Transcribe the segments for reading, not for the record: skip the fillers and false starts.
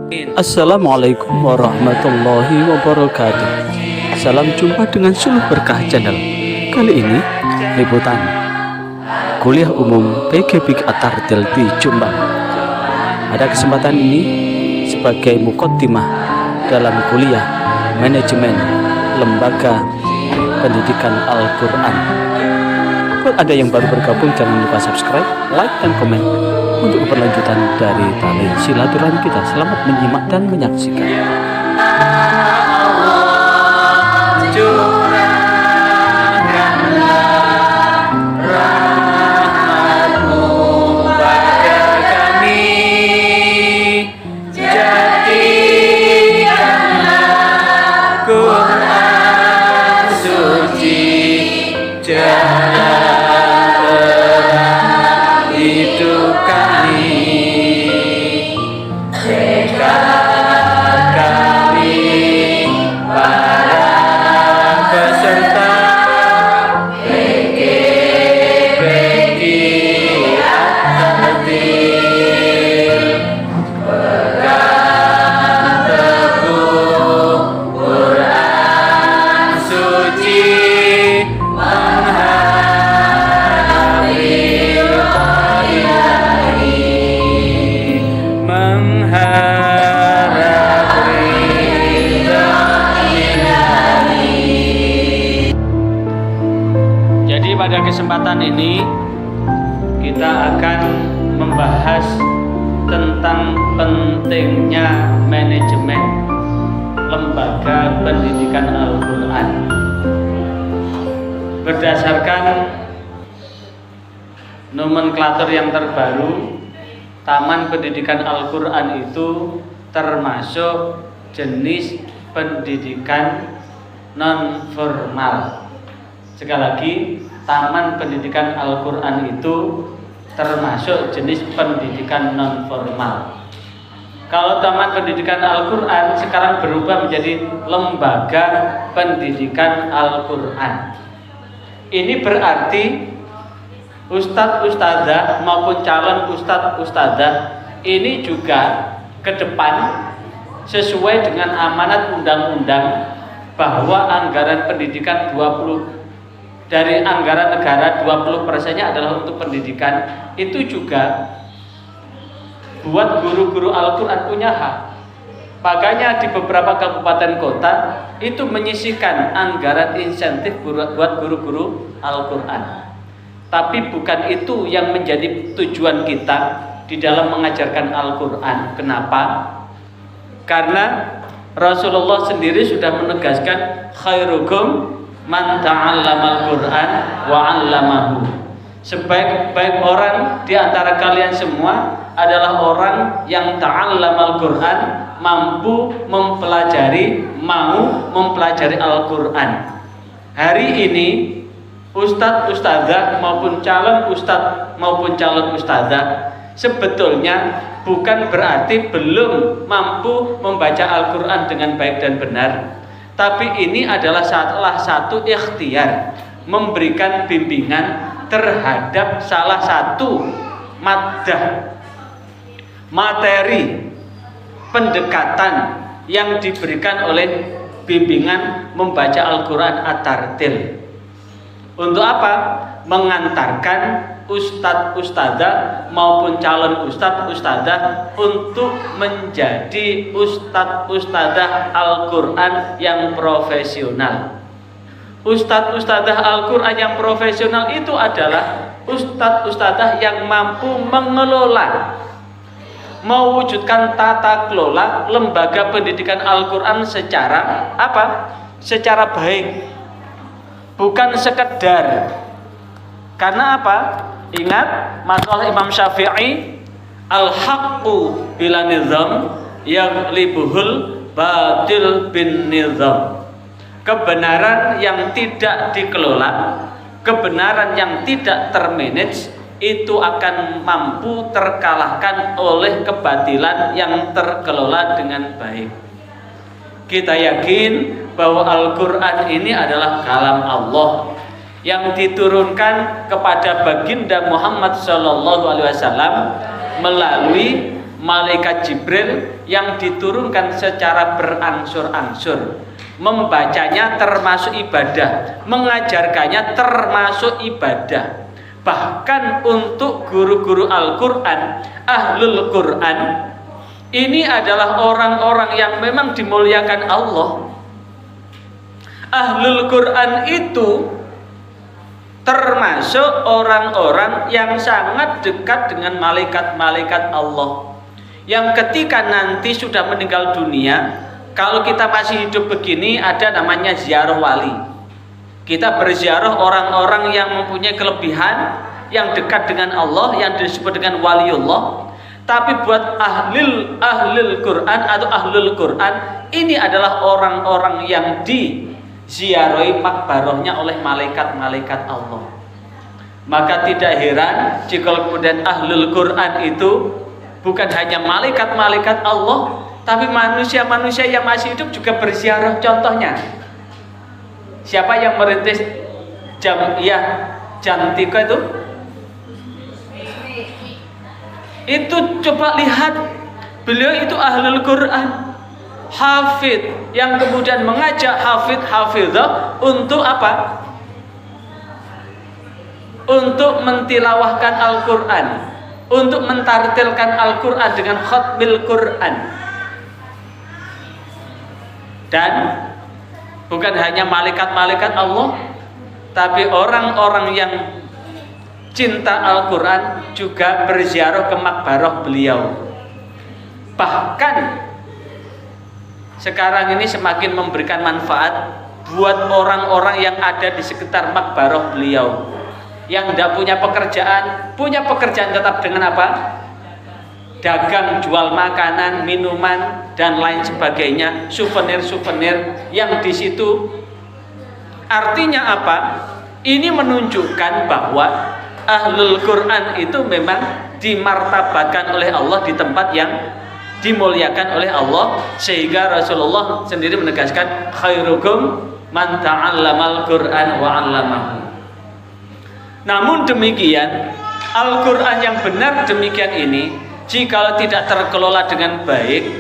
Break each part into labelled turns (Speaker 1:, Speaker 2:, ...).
Speaker 1: Assalamualaikum warahmatullahi wabarakatuh. Salam jumpa dengan Suluh Berkah Channel. Kali ini liputan kuliah umum PGB At-Tartil di Jombang. Pada kesempatan ini sebagai muqaddimah dalam kuliah manajemen lembaga pendidikan Al-Quran. Buat Anda yang baru bergabung, jangan lupa subscribe, like, dan komen untuk keberlanjutan dari tali silaturahmi kita. Selamat menyimak dan menyaksikan. Jadi pada kesempatan ini kita akan membahas tentang pentingnya manajemen lembaga pendidikan Al-Quran. Berdasarkan nomenklatur yang terbaru, Taman Pendidikan Al-Quran itu termasuk jenis pendidikan non-formal. Sekali lagi, Taman Pendidikan Al-Quran itu termasuk jenis pendidikan non-formal. Kalau Taman Pendidikan Al-Quran sekarang berubah menjadi Lembaga Pendidikan Al-Quran. Ini berarti Ustadz Ustadzah maupun calon Ustadz Ustadzah ini juga ke depan sesuai dengan amanat undang-undang bahwa anggaran pendidikan dari anggaran negara 20%-nya adalah untuk pendidikan. Itu juga buat guru-guru Al-Quran punya hak. Makanya di beberapa kabupaten kota itu menyisihkan anggaran insentif buat guru-guru Al-Quran. Tapi bukan itu yang menjadi tujuan kita di dalam mengajarkan Al-Quran. Kenapa? Karena Rasulullah sendiri sudah menegaskan khairukum man ta'allamal Qur'an wa 'allamahu. Sebaik-baik orang di antara kalian semua adalah orang yang ta'allamal Qur'an, mampu mempelajari, mau mempelajari Al-Quran. Hari ini Ustadz Ustadzah maupun calon Ustadz maupun calon Ustadzah sebetulnya bukan berarti belum mampu membaca Al-Quran dengan baik dan benar, tapi ini adalah salah satu ikhtiar memberikan bimbingan terhadap salah satu materi pendekatan yang diberikan oleh bimbingan membaca Al-Quran At-Tartil. Untuk apa? Mengantarkan Ustadz Ustadzah maupun calon Ustadz Ustadzah untuk menjadi Ustadz Ustadzah Al-Quran yang profesional. Ustadz Ustadzah Al-Quran yang profesional itu adalah Ustadz Ustadzah yang mampu mengelola, mewujudkan tata kelola lembaga pendidikan Al-Quran secara apa? Secara baik. Bukan sekedar. Karena apa? Ingat masalah Imam Syafi'i, al-haqqu bila nizam yaghlibuhul batil bin nizam. Kebenaran yang tidak dikelola, kebenaran yang tidak termanage itu akan mampu terkalahkan oleh kebatilan yang terkelola dengan baik. Kita yakin bahwa Al-Quran ini adalah kalam Allah yang diturunkan kepada baginda Muhammad SAW melalui
Speaker 2: malaikat Jibril yang diturunkan secara berangsur-angsur. Membacanya termasuk ibadah, mengajarkannya termasuk ibadah. Bahkan untuk guru-guru Al-Quran, Ahlul Quran, ini adalah orang-orang yang memang dimuliakan Allah. Ahlul Quran itu termasuk orang-orang yang sangat dekat dengan malaikat-malaikat Allah, yang ketika nanti sudah meninggal dunia, kalau kita masih hidup begini, ada namanya ziarah wali. Kita berziarah orang-orang yang mempunyai kelebihan, yang dekat dengan Allah, yang disebut dengan waliullah. Tapi buat ahlul Quran atau ahlul Quran, ini adalah orang-orang yang diziarahi makbarohnya oleh malaikat-malaikat Allah. Maka tidak heran jika kemudian ahlul Quran itu bukan hanya malaikat-malaikat Allah, tapi manusia-manusia yang masih hidup juga berziarah. Contohnya, siapa yang merintis Jamiah Jantika itu? Itu coba lihat, beliau itu ahlul Quran, hafid, yang kemudian mengajak hafidhah untuk apa? Untuk mentilawahkan Al-Quran, untuk mentartilkan Al-Quran dengan khatmil Quran. Dan bukan hanya malaikat-malaikat Allah, tapi orang-orang yang cinta Al-Quran juga berziarah ke makbarah beliau. Bahkan sekarang ini semakin memberikan manfaat buat orang-orang yang ada di sekitar makbarah beliau, yang tidak punya pekerjaan tetap dengan apa? Dagang, jual makanan, minuman, dan lain sebagainya, souvenir-souvenir yang di situ. Artinya apa? Ini menunjukkan bahwa ahlul Quran itu memang dimartabatkan oleh Allah di tempat yang dimuliakan oleh Allah, sehingga Rasulullah sendiri menegaskan khairukum man ta'allamal Quran wa 'allamahu. Namun demikian, Al-Quran yang benar demikian ini, jika tidak terkelola dengan baik,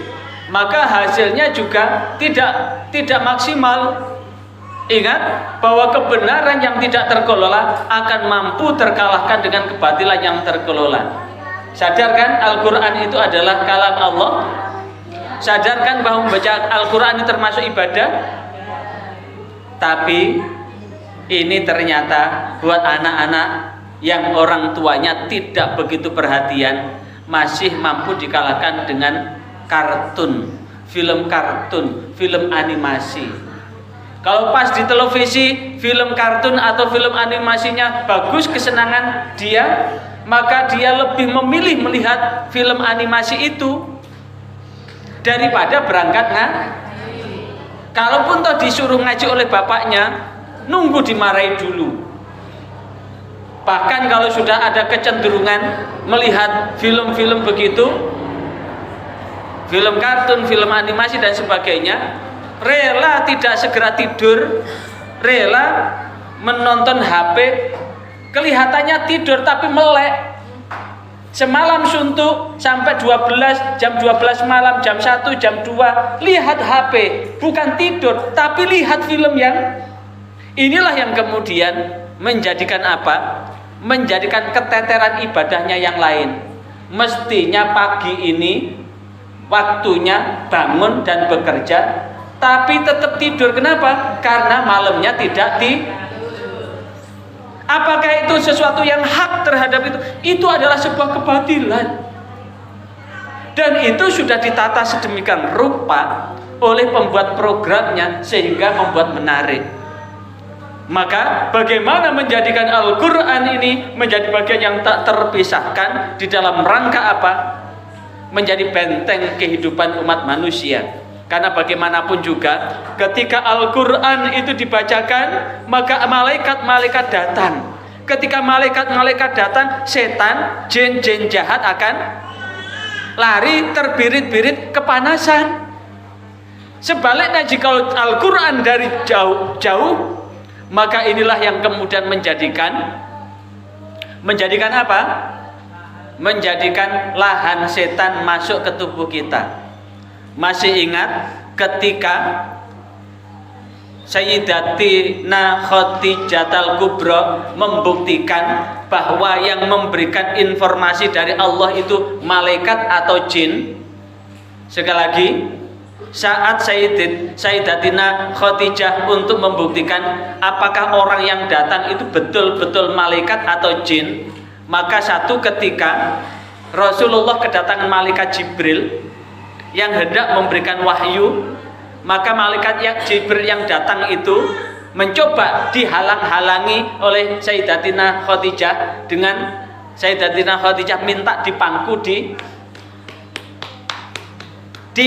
Speaker 2: maka hasilnya juga tidak maksimal. Ingat bahwa kebenaran yang tidak terkelola akan mampu terkalahkan dengan kebatilan yang terkelola. Sadarkan Al-Quran itu adalah kalam Allah. Sadarkan bahwa membaca Al-Quran ini termasuk ibadah. Tapi ini ternyata buat anak-anak yang orang tuanya tidak begitu perhatian, masih mampu dikalahkan dengan kartun, film animasi. Kalau pas di televisi film kartun atau film animasinya bagus, kesenangan dia, maka dia lebih memilih melihat film animasi itu daripada berangkat ngaji. Kalaupun toh disuruh ngaji oleh bapaknya, nunggu dimarahi dulu. Bahkan kalau sudah ada kecenderungan melihat film-film begitu, film kartun, film animasi dan sebagainya, rela tidak segera tidur, rela menonton HP, kelihatannya tidur tapi melek. Semalam suntuk sampai jam 12 malam, jam 1, jam 2 lihat HP, bukan tidur tapi lihat film yang inilah yang kemudian menjadikan apa? Menjadikan keteteran ibadahnya yang lain. Mestinya pagi ini waktunya bangun dan bekerja, tapi tetap tidur. Kenapa? Karena malamnya tidak Apakah itu sesuatu yang hak terhadap itu? Itu adalah sebuah kebatilan. Dan itu sudah ditata sedemikian rupa oleh pembuat programnya sehingga membuat menarik. Maka bagaimana menjadikan Al-Quran ini menjadi bagian yang tak terpisahkan di dalam rangka apa? Menjadi benteng kehidupan umat manusia. Karena bagaimanapun juga ketika Al-Quran itu dibacakan, maka malaikat-malaikat datang. Ketika malaikat-malaikat datang, setan, jin-jin jahat akan lari terbirit-birit kepanasan. Sebaliknya jika Al-Quran dari jauh-jauh, maka inilah yang kemudian menjadikan apa? menjadikan lahan setan masuk ke tubuh kita. Masih ingat ketika Sayyidatina Khadijah Al-Kubra membuktikan bahwa yang memberikan informasi dari Allah itu malaikat atau jin? Sekali lagi, saat Sayyidatina Khadijah untuk membuktikan apakah orang yang datang itu betul-betul malaikat atau jin, maka satu ketika Rasulullah kedatangan malaikat Jibril yang hendak memberikan wahyu, maka malaikat yang Jibril yang datang itu mencoba dihalang-halangi oleh Sayyidatina Khadijah, dengan Sayyidatina Khadijah minta dipangku di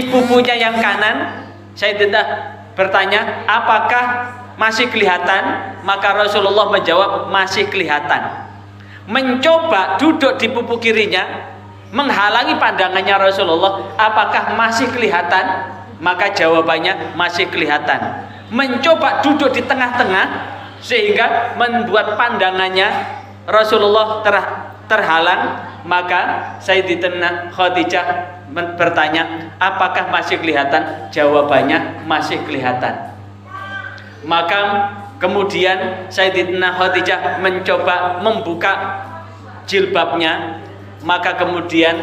Speaker 2: pupunya yang kanan. Sayyidatina bertanya, apakah masih kelihatan? Maka Rasulullah menjawab, masih kelihatan. Mencoba duduk di pupu kirinya, menghalangi pandangannya Rasulullah, apakah masih kelihatan? Maka jawabannya masih kelihatan. Mencoba duduk di tengah-tengah sehingga membuat pandangannya Rasulullah terhalang, maka Sayyidatina Khadijah bertanya, apakah masih kelihatan? Jawabannya masih kelihatan. Maka kemudian Sayyidatina Khadijah mencoba membuka jilbabnya. Maka kemudian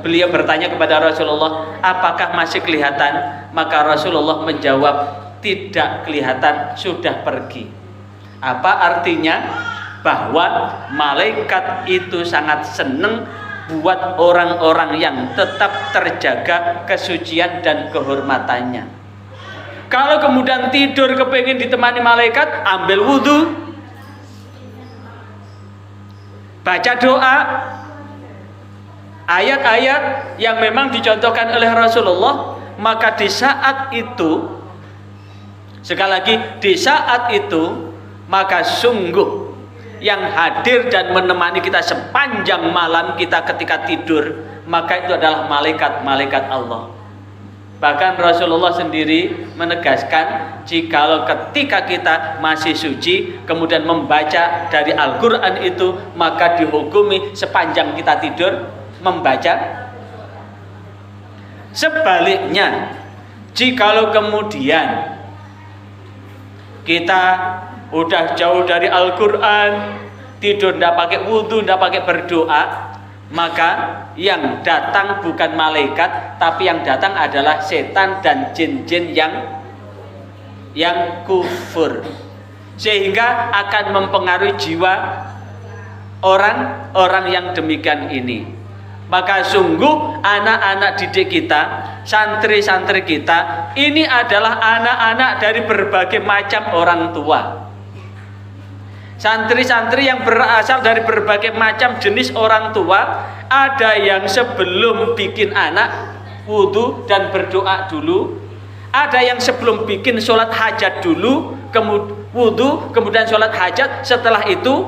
Speaker 2: beliau bertanya kepada Rasulullah, apakah masih kelihatan? Maka Rasulullah menjawab, tidak kelihatan, sudah pergi. Apa artinya? Bahwa malaikat itu sangat senang buat orang-orang yang tetap terjaga kesucian dan kehormatannya. Kalau kemudian tidur kepengin ditemani malaikat, ambil wudhu, baca doa, ayat-ayat yang memang dicontohkan oleh Rasulullah, maka di saat itu, sekali lagi, di saat itu, maka sungguh yang hadir dan menemani kita sepanjang malam kita ketika tidur, maka itu adalah malaikat-malaikat Allah. Bahkan Rasulullah sendiri menegaskan, jikalau ketika kita masih suci kemudian membaca dari Al-Quran itu, maka dihukumi sepanjang kita tidur membaca. Sebaliknya, jikalau kemudian kita udah jauh dari Al-Quran, tidur tidak pakai wudhu, tidak pakai berdoa, maka yang datang bukan malaikat, tapi yang datang adalah setan dan jin-jin yang kufur, sehingga akan mempengaruhi jiwa orang-orang yang demikian ini. Maka sungguh anak-anak didik kita, santri-santri kita, ini adalah anak-anak dari berbagai macam orang tua. Santri-santri yang berasal dari berbagai macam jenis orang tua. Ada yang sebelum bikin anak wudhu dan berdoa dulu, ada yang sebelum bikin sholat hajat dulu, kemudian wudhu, kemudian sholat hajat, setelah itu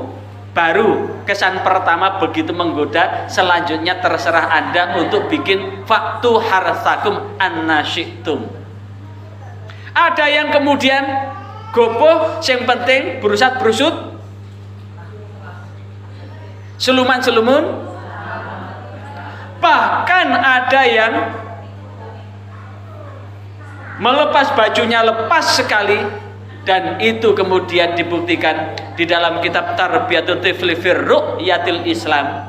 Speaker 2: baru kesan pertama begitu menggoda, selanjutnya terserah Anda untuk bikin faktu harsakum annasyitum. Ada yang kemudian gopoh, yang penting berusat-berusut, seluman-selumun. Bahkan ada yang melepas bajunya lepas sekali, dan itu kemudian dibuktikan di dalam kitab Tarbiyatut Tifli fir Ru'yatil Islam.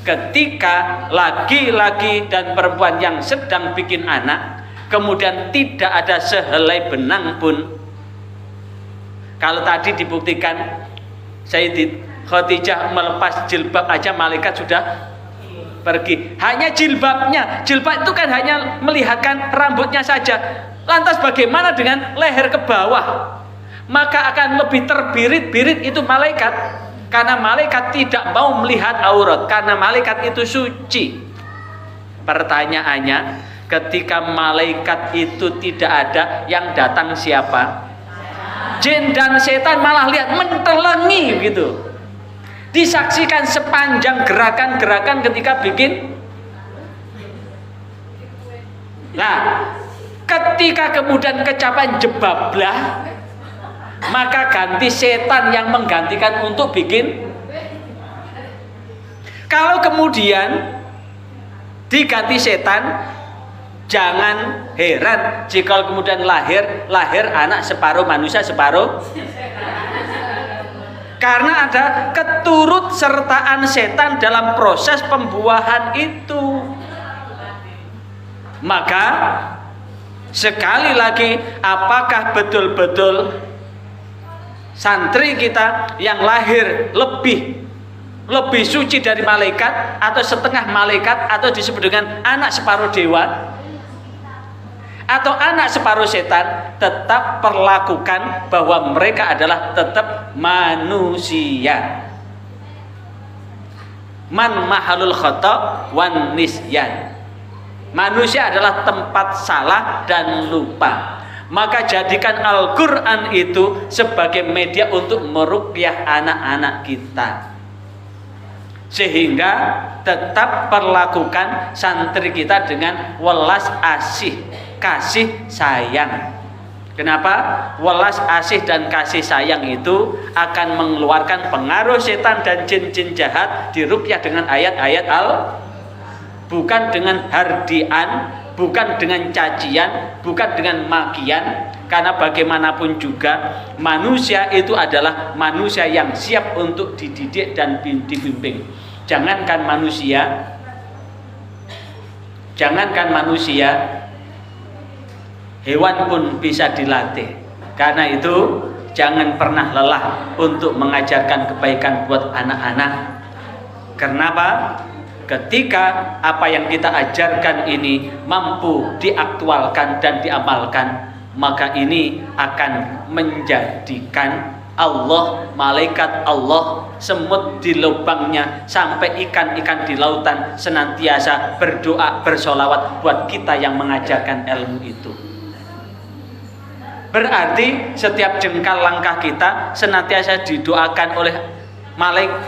Speaker 2: Ketika laki-laki dan perempuan yang sedang bikin anak, kemudian tidak ada sehelai benang pun. Kalau tadi dibuktikan Sayyidatina Khadijah melepas jilbab aja malaikat sudah pergi. Hanya jilbabnya, jilbab itu kan hanya melihatkan rambutnya saja. Lantas bagaimana dengan leher ke bawah? Maka akan lebih terbirit-birit itu malaikat, karena malaikat tidak mau melihat aurat, karena malaikat itu suci. Pertanyaannya, ketika malaikat itu tidak ada, yang datang siapa? Jin dan setan malah lihat mentelengi gitu. Disaksikan sepanjang gerakan-gerakan ketika bikin. Nah, ketika kemudian kecapean jebablah, maka ganti setan yang menggantikan untuk bikin. Kalau kemudian diganti setan, jangan heran jika kemudian lahir anak separuh manusia separuh, karena ada keturutsertaan setan dalam proses pembuahan itu. Maka sekali lagi, apakah betul-betul santri kita yang lahir lebih suci dari malaikat, atau setengah malaikat, atau disebut dengan anak separuh dewa, atau anak separuh setan? Tetap perlakukan bahwa mereka adalah tetap manusia. Man mahalul khata' wan nisyan. Manusia adalah tempat salah dan lupa. Maka jadikan Al-Quran itu sebagai media untuk meruqyah anak-anak kita, sehingga tetap perlakukan santri kita dengan welas asih, kasih sayang. Kenapa? Welas asih dan kasih sayang itu akan mengeluarkan pengaruh setan dan jin-jin jahat diruqyah dengan ayat-ayat bukan dengan hardian, bukan dengan cacian, bukan dengan makian. Karena bagaimanapun juga manusia itu adalah manusia yang siap untuk dididik dan dibimbing. Jangankan manusia, hewan pun bisa dilatih. Karena itu jangan pernah lelah untuk mengajarkan kebaikan buat anak-anak. Kenapa? Ketika apa yang kita ajarkan ini mampu diaktualkan dan diamalkan, maka ini akan menjadikan Allah, malaikat Allah, semut di lubangnya, sampai ikan-ikan di lautan senantiasa berdoa, bersolawat buat kita yang mengajarkan ilmu itu. Berarti setiap jengkal langkah kita senantiasa didoakan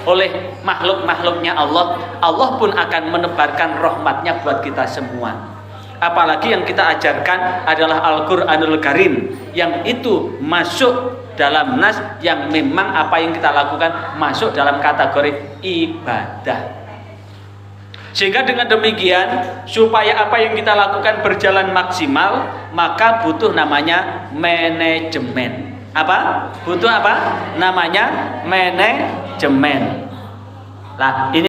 Speaker 2: oleh makhluk-makhluknya Allah. Allah pun akan menebarkan rahmatnya buat kita semua. Apalagi yang kita ajarkan adalah Al-Quranul Karim, yang itu masuk dalam nas, yang memang apa yang kita lakukan masuk dalam kategori ibadah. Sehingga dengan demikian, supaya apa yang kita lakukan berjalan maksimal, maka butuh namanya manajemen. Apa? Butuh apa? Namanya manajemen. Nah, ini